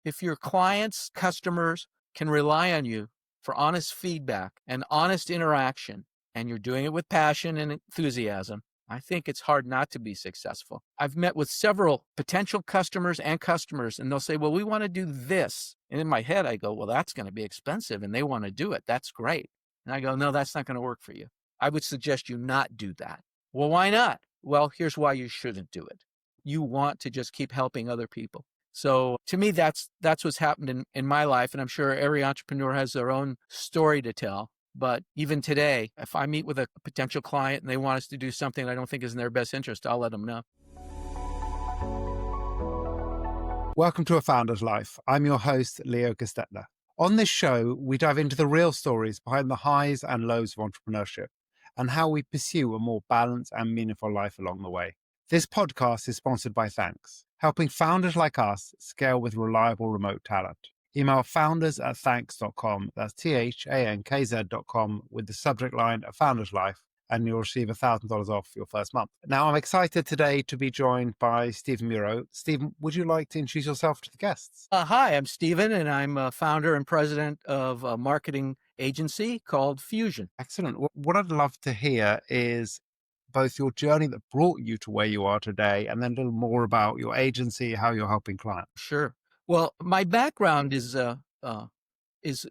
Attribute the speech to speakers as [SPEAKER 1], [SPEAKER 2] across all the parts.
[SPEAKER 1] If your clients, customers can rely on you for honest feedback and honest interaction, and you're doing it with passion and enthusiasm, I think it's hard not to be successful. I've met with several potential customers, and they'll say, well, we want to do this. And in my head, I go, well, that's going to be expensive, and they want to do it. That's great. And I go, no, that's not going to work for you. I would suggest you not do that. Well, why not? Well, here's why you shouldn't do it. You want to just keep helping other people. So to me, that's what's happened in my life. And I'm sure every entrepreneur has their own story to tell. But even today, if I meet with a potential client and they want us to do something that I don't think is in their best interest, I'll let them know.
[SPEAKER 2] Welcome to A Founder's Life. I'm your host, Leo Gestetner. On this show, we dive into the real stories behind the highs and lows of entrepreneurship and how we pursue a more balanced and meaningful life along the way. This podcast is sponsored by Thanks, helping founders like us scale with reliable remote talent. Email founders@thanks.com, that's THANKZ.com, with the subject line A Founder's Life, and you'll receive $1,000 off your first month. Now, I'm excited today to be joined by Stephen Muro. Stephen, would you like to introduce yourself to the guests?
[SPEAKER 1] Hi, I'm Stephen, and I'm a founder and president of a marketing agency called Fusion.
[SPEAKER 2] Excellent. What I'd love to hear is both your journey that brought you to where you are today, and then a little more about your agency, how you're helping clients.
[SPEAKER 1] Sure. Well, my background is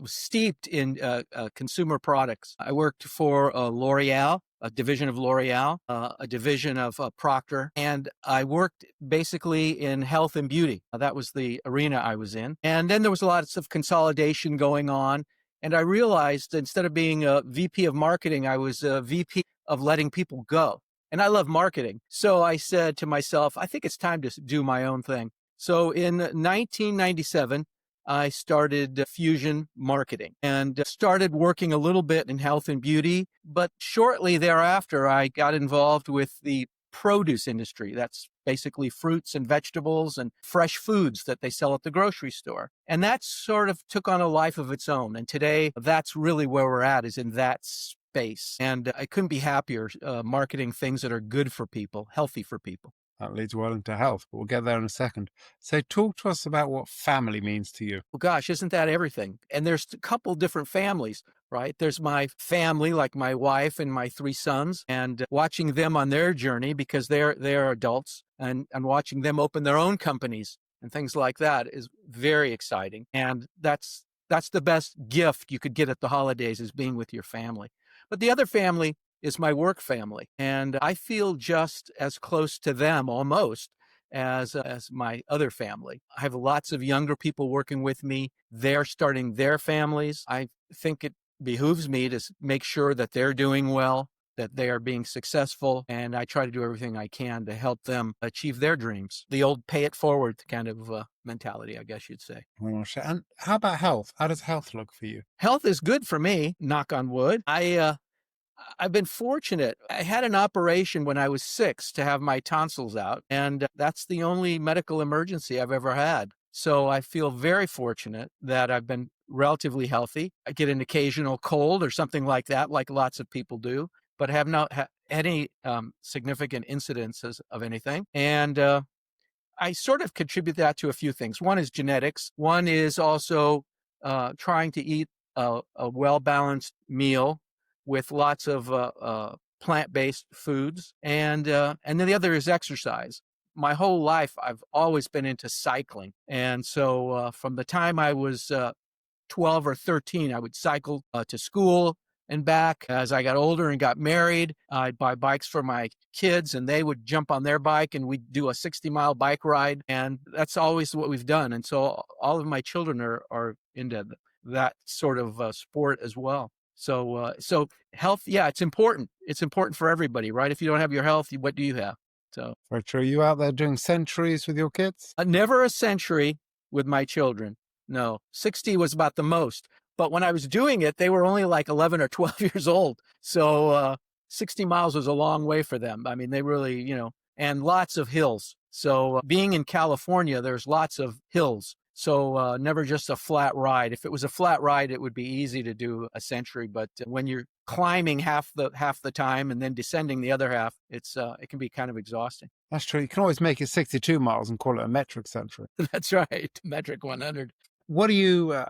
[SPEAKER 1] steeped in consumer products. I worked for L'Oréal, a division of L'Oréal, a division of Procter, and I worked basically in health and beauty. That was the arena I was in. And then there was lots of consolidation going on. And I realized instead of being a VP of marketing, I was a VP of letting people go. And I love marketing. So I said to myself, I think it's time to do my own thing. So in 1997, I started Fusion Marketing and started working a little bit in health and beauty. But shortly thereafter, I got involved with the produce industry. That's basically fruits and vegetables and fresh foods that they sell at the grocery store. And that sort of took on a life of its own. And today, that's really where we're at, is in that space. And I couldn't be happier marketing things that are good for people, healthy for people.
[SPEAKER 2] That leads well into health, but we'll get there in a second. So talk to us about what family means to you.
[SPEAKER 1] Well, gosh, isn't that everything? And there's a couple different families, right? There's my family, like my wife and my 3 sons, and watching them on their journey because they're adults, and watching them open their own companies and things like that is very exciting. And that's the best gift you could get at the holidays, is being with your family. But the other family is my work family. And I feel just as close to them almost as my other family. I have lots of younger people working with me. They're starting their families. I think it behooves me to make sure that they're doing well, that they are being successful. And I try to do everything I can to help them achieve their dreams. The old pay it forward kind of mentality, I guess you'd say.
[SPEAKER 2] And how about health? How does health look for you?
[SPEAKER 1] Health is good for me, knock on wood. I've been fortunate. I had an operation when I was 6 to have my tonsils out, and that's the only medical emergency I've ever had. So I feel very fortunate that I've been relatively healthy. I get an occasional cold or something like that, like lots of people do, but have not had any significant incidences of anything. And I sort of contribute that to a few things. One is genetics. One is also trying to eat a well-balanced meal with lots of plant-based foods. And then the other is exercise. My whole life, I've always been into cycling. And so from the time I was 12 or 13, I would cycle to school and back. As I got older and got married, I'd buy bikes for my kids, and they would jump on their bike, and we'd do a 60-mile bike ride. And that's always what we've done. And so all of my children are into that sort of sport as well. So health, yeah, it's important. It's important for everybody, right? If you don't have your health, what do you have? So
[SPEAKER 2] very true. Are you out there doing centuries with your kids?
[SPEAKER 1] Never a century with my children. No, 60 was about the most. But when I was doing it, they were only like 11 or 12 years old. So 60 miles was a long way for them. I mean, they really, and lots of hills. So being in California, there's lots of hills. So never just a flat ride. If it was a flat ride, it would be easy to do a century. But when you're climbing half the time and then descending the other half, it can be kind of exhausting.
[SPEAKER 2] That's true. You can always make it 62 miles and call it a metric century.
[SPEAKER 1] That's right, metric 100.
[SPEAKER 2] What do you,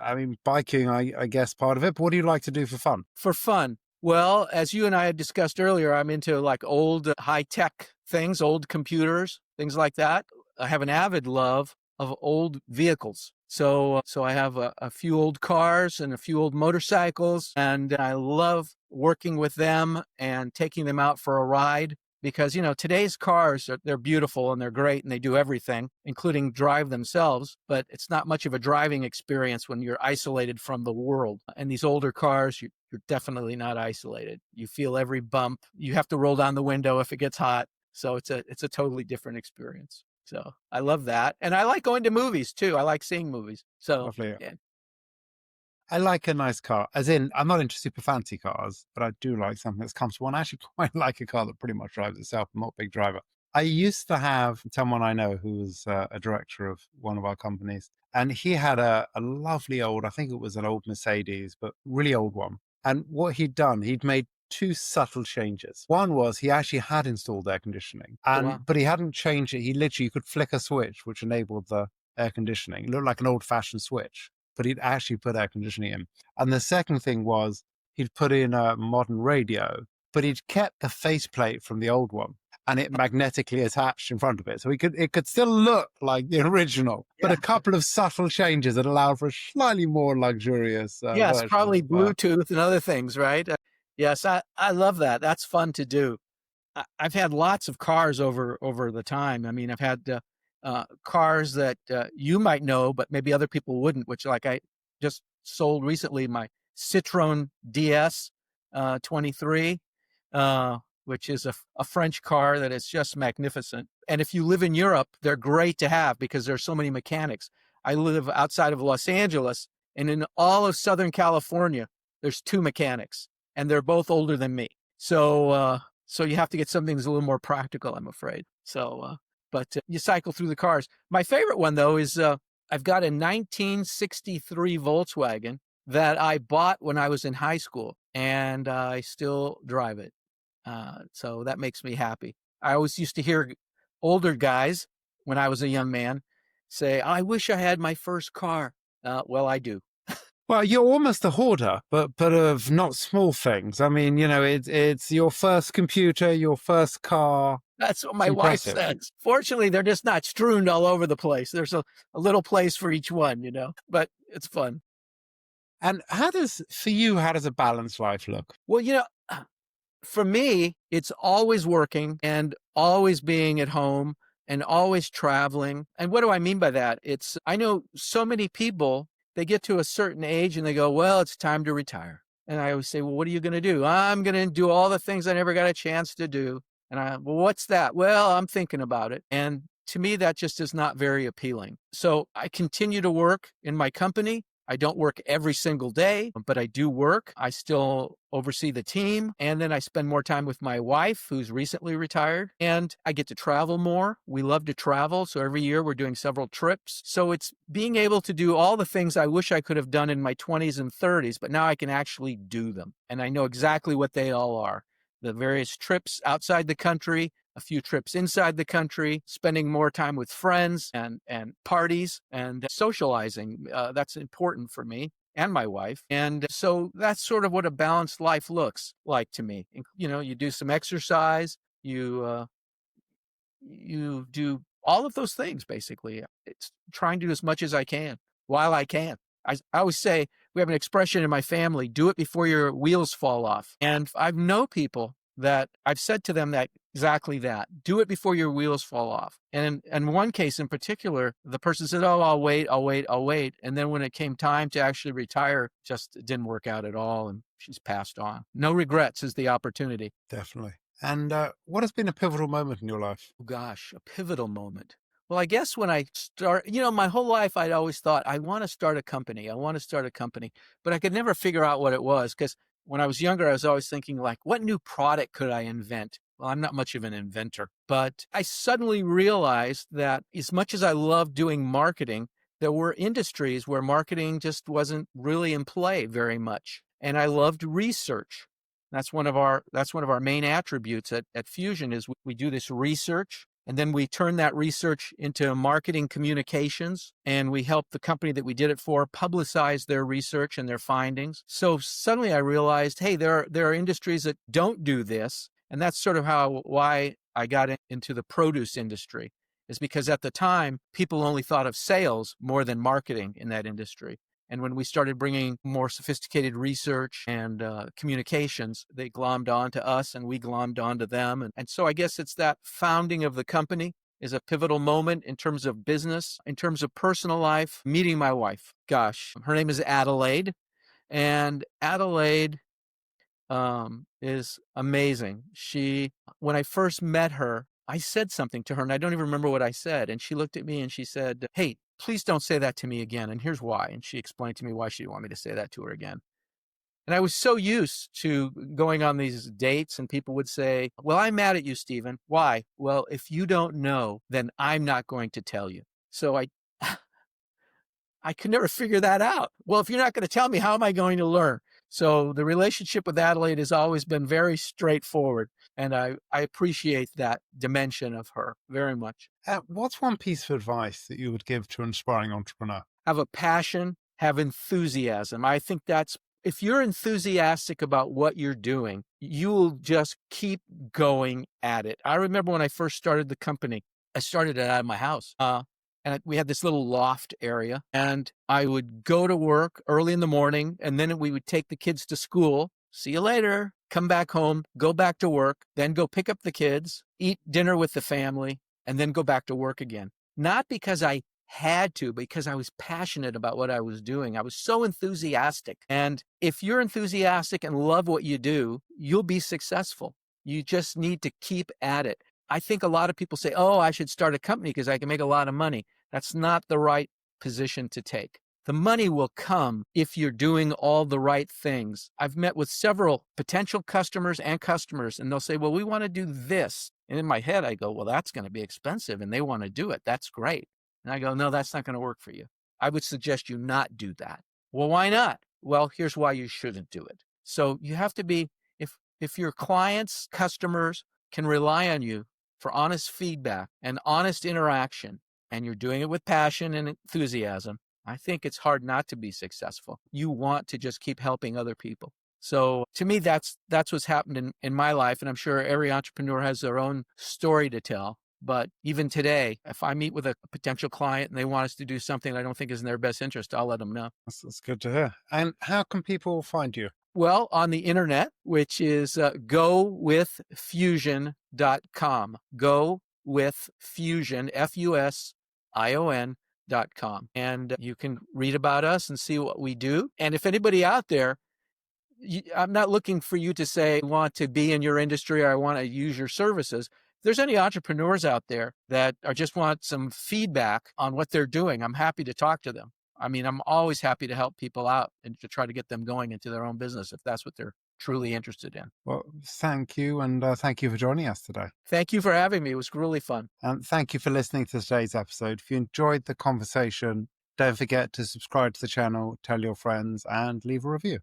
[SPEAKER 2] biking, I guess, part of it, but what do you like to do for fun?
[SPEAKER 1] For fun. Well, as you and I had discussed earlier, I'm into like old high tech things, old computers, things like that. I have an avid love of old vehicles. So I have a few old cars and a few old motorcycles, and I love working with them and taking them out for a ride. Because, today's cars, they're beautiful and they're great and they do everything, including drive themselves. But it's not much of a driving experience when you're isolated from the world. And these older cars, you're definitely not isolated. You feel every bump. You have to roll down the window if it gets hot. So it's a totally different experience. So I love that. And I like going to movies too. I like seeing movies. So
[SPEAKER 2] Lovely.
[SPEAKER 1] yeah.
[SPEAKER 2] I like a nice car, as in, I'm not into super fancy cars, but I do like something that's comfortable. And I actually quite like a car that pretty much drives itself. I'm not a big driver. I used to have someone I know who was a director of one of our companies, and he had a lovely old, I think it was an old Mercedes, but really old one. And what he'd done, he'd made two subtle changes. One was he actually had installed air conditioning,
[SPEAKER 1] Oh, wow.
[SPEAKER 2] but he hadn't changed it. He literally, you could flick a switch, which enabled the air conditioning. It looked like an old fashioned switch, but he'd actually put air conditioning in. And the second thing was he'd put in a modern radio, but he'd kept the faceplate from the old one and it magnetically attached in front of it. So it could still look like the original, but a couple of subtle changes that allowed for a slightly more luxurious
[SPEAKER 1] Yes,
[SPEAKER 2] version
[SPEAKER 1] probably
[SPEAKER 2] of,
[SPEAKER 1] Bluetooth and other things, right? Yes, I love that. That's fun to do. I've had lots of cars over the time. I mean, I've had cars that you might know, but maybe other people wouldn't, which like I just sold recently my Citroen DS 23, which is a French car that is just magnificent. And if you live in Europe, they're great to have because there's so many mechanics. I live outside of Los Angeles, and in all of Southern California, there's two mechanics, and they're both older than me. So you have to get something that's a little more practical, I'm afraid. But you cycle through the cars. My favorite one, though, is I've got a 1963 Volkswagen that I bought when I was in high school, and I still drive it. So that makes me happy. I always used to hear older guys when I was a young man say, I wish I had my first car. Well, I do.
[SPEAKER 2] Well, you're almost a hoarder, but of not small things. I mean, it's your first computer, your first car.
[SPEAKER 1] That's what my
[SPEAKER 2] It's
[SPEAKER 1] wife
[SPEAKER 2] impressive.
[SPEAKER 1] says. Fortunately, they're just not strewn all over the place. There's a little place for each one, but it's fun.
[SPEAKER 2] And how does a balanced life look?
[SPEAKER 1] Well, for me, it's always working and always being at home and always traveling. And what do I mean by that? I know so many people, they get to a certain age and they go, well, it's time to retire. And I always say, well, what are you going to do? I'm going to do all the things I never got a chance to do. And well, what's that? Well, I'm thinking about it. And to me, that just is not very appealing. So I continue to work in my company. I don't work every single day, but I do work. I still oversee the team. And then I spend more time with my wife, who's recently retired, and I get to travel more. We love to travel. So every year we're doing several trips. So it's being able to do all the things I wish I could have done in my 20s and 30s, but now I can actually do them. And I know exactly what they all are. The various trips outside the country, a few trips inside the country, spending more time with friends and parties and socializing. That's important for me and my wife. And so that's sort of what a balanced life looks like to me. You do some exercise, you do all of those things, basically. It's trying to do as much as I can while I can. I always say, we have an expression in my family, do it before your wheels fall off. And I've known people that I've said to them exactly that, do it before your wheels fall off. And in one case in particular, the person said, oh, I'll wait. And then when it came time to actually retire, just didn't work out at all. And she's passed on. No regrets is the opportunity.
[SPEAKER 2] Definitely. And what has been a pivotal moment in your life?
[SPEAKER 1] Oh, gosh, a pivotal moment. Well, I guess when I my whole life, I'd always thought, I want to start a company. But I could never figure out what it was, because when I was younger, I was always thinking, like, what new product could I invent? Well, I'm not much of an inventor, but I suddenly realized that as much as I love doing marketing, there were industries where marketing just wasn't really in play very much. And I loved research. That's one of our main attributes at Fusion is we do this research, and then we turn that research into marketing communications, and we help the company that we did it for publicize their research and their findings. So suddenly I realized, hey, there are industries that don't do this, and that's sort of why I got into the produce industry, is because at the time people only thought of sales more than marketing in that industry. And when we started bringing more sophisticated research and communications, they glommed onto us and we glommed onto them. And so I guess it's that founding of the company is a pivotal moment in terms of business, in terms of personal life, meeting my wife. Gosh, her name is Adelaide. And Adelaide is amazing. When I first met her, I said something to her and I don't even remember what I said. And she looked at me and she said, "Hey, please don't say that to me again. And here's why." And she explained to me why she didn't want me to say that to her again. And I was so used to going on these dates and people would say, "Well, I'm mad at you, Stephen." Why? Well, if you don't know, then I'm not going to tell you. So I could never figure that out. Well, if you're not going to tell me, how am I going to learn? So the relationship with Adelaide has always been very straightforward. And I appreciate that dimension of her very much.
[SPEAKER 2] What's one piece of advice that you would give to an aspiring entrepreneur?
[SPEAKER 1] Have a passion, have enthusiasm. I think if you're enthusiastic about what you're doing, you will just keep going at it. I remember when I first started the company, I started it out of my house. And we had this little loft area, and I would go to work early in the morning, and then we would take the kids to school. See you later. Come back home, go back to work, then go pick up the kids, eat dinner with the family, and then go back to work again. Not because I had to, because I was passionate about what I was doing. I was so enthusiastic. And if you're enthusiastic and love what you do, you'll be successful. You just need to keep at it. I think a lot of people say, "Oh, I should start a company because I can make a lot of money." That's not the right position to take. The money will come if you're doing all the right things. I've met with several potential customers, and they'll say, "Well, we want to do this." And in my head, I go, "Well, that's going to be expensive," and they want to do it. That's great. And I go, "No, that's not going to work for you. I would suggest you not do that." Well, why not? Well, here's why you shouldn't do it. So you have to be, if your clients, customers can rely on you for honest feedback and honest interaction, and you're doing it with passion and enthusiasm, I think it's hard not to be successful. You want to just keep helping other people. So to me, that's what's happened in my life. And I'm sure every entrepreneur has their own story to tell. But even today, if I meet with a potential client and they want us to do something I don't think is in their best interest, I'll let them know.
[SPEAKER 2] That's good to hear. And how can people find you?
[SPEAKER 1] Well, on the internet, which is gowithfusion.com. Gowithfusion, FUSION.com. And you can read about us and see what we do. And if anybody out there, I'm not looking for you to say, "I want to be in your industry," or "I want to use your services." If there's any entrepreneurs out there that just want some feedback on what they're doing, I'm happy to talk to them. I mean, I'm always happy to help people out and to try to get them going into their own business if that's what they're truly interested in.
[SPEAKER 2] Well, thank you. And thank you for joining us today.
[SPEAKER 1] Thank you for having me. It was really fun.
[SPEAKER 2] And thank you for listening to today's episode. If you enjoyed the conversation, don't forget to subscribe to the channel, tell your friends, and leave a review.